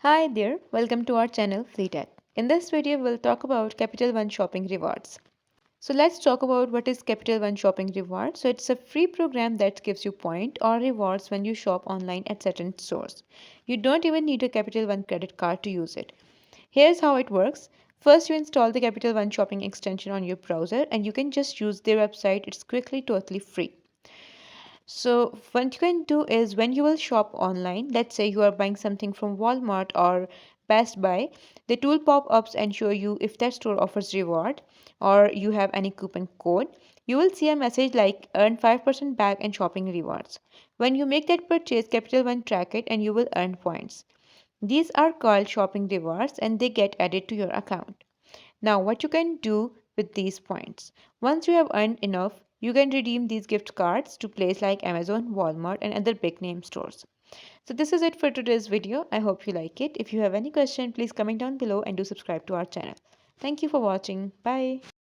Hi there, welcome to our channel FleetTech. In this video, we'll talk about Capital One Shopping Rewards. So let's talk about what is Capital One Shopping Rewards. So it's a free program that gives you point or rewards when you shop online at certain stores. You don't even need a Capital One credit card to use it. Here's how it works. First, you install the Capital One Shopping extension on your browser and you can just use their website. It's quickly totally free. So, what you can do is when you will shop online, let's say you are buying something from Walmart or Best Buy, the tool pop ups and show you if that store offers reward or you have any coupon code. You will see a message like earn 5% back and shopping rewards. When you make that purchase, Capital One track it and you will earn points. These are called shopping rewards and they get added to your account. Now, what you can do with these points? Once you have earned enough, you can redeem these gift cards to places like Amazon, Walmart, and other big name stores. So, this is it for today's video. I hope you like it. If you have any question, please comment down below and do subscribe to our channel. Thank you for watching. Bye.